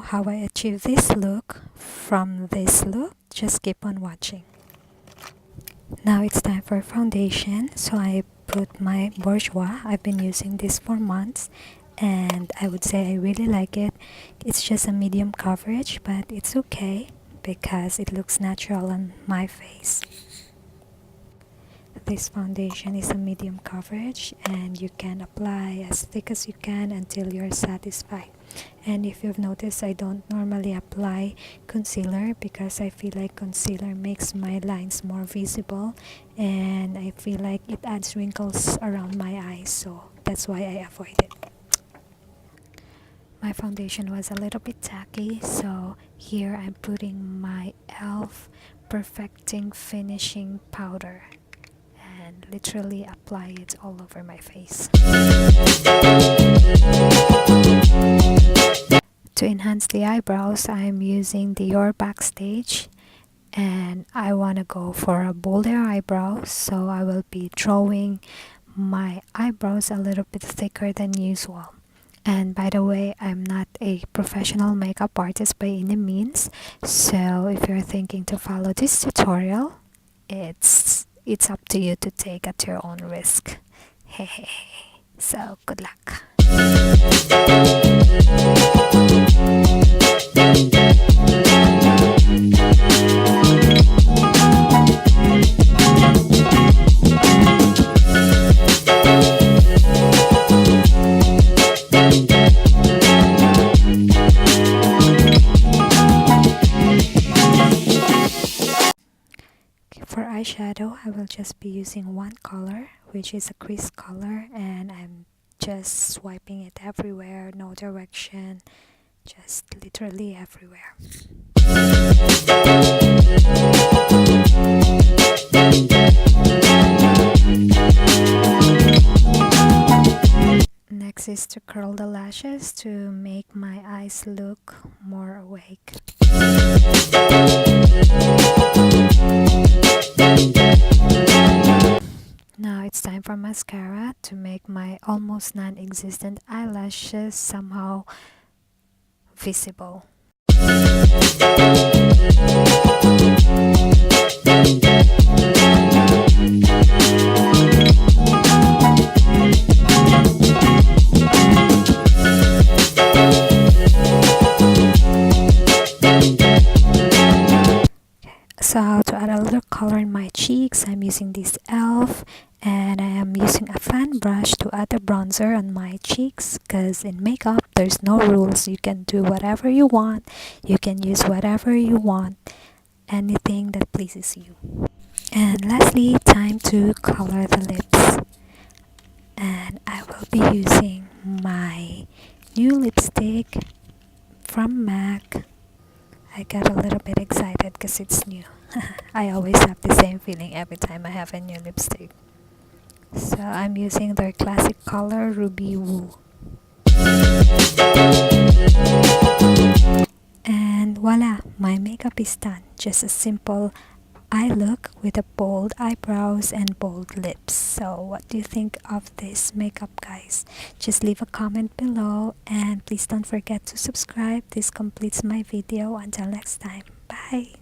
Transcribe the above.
how I achieve this look from this look, just keep on watching. Now it's time for foundation. So I put my Bourjouis. I've been using this for months and I would say I really like it. It's just a medium coverage, but it's okay because it looks natural on my face. This foundation is a medium coverage and you can apply as thick as you can until you're satisfied. And if you've noticed, I don't normally apply concealer because I feel like concealer makes my lines more visible and I feel like it adds wrinkles around my eyes, so that's why I avoid it. My foundation was a little bit tacky, so here I'm putting my e.l.f. Perfecting Finishing Powder and literally apply it all over my face. To enhance the eyebrows, I'm using the Your Backstage and I want to go for a bolder eyebrow, so I will be drawing my eyebrows a little bit thicker than usual. And by the way, I'm not a professional makeup artist by any means, so if you're thinking to follow this tutorial, it's up to you to take at your own risk. Hey, so good luck. For eyeshadow, I will just be using one color, which is a crease color, and I'm just swiping it everywhere, no direction, just literally everywhere. Next is to curl the lashes to make my eyes look more awake. Now it's time for mascara to make my almost non-existent eyelashes somehow visible. So to add a little color in my cheeks, I'm using this e.l.f. and I am using a fan brush to add a bronzer on my cheeks, because in makeup there's no rules. You can do whatever you want, you can use whatever you want, anything that pleases you. And lastly, time to color the lips, and I will be using my new lipstick from MAC. I got a little bit excited because it's new. I always have the same feeling every time I have a new lipstick. So I'm using their classic color Ruby Woo. And voila, my makeup is done. Just a simple eye look with a bold eyebrows and bold lips. So what do you think of this makeup, guys? Just leave a comment below and please don't forget to subscribe. This completes my video. Until next time, bye.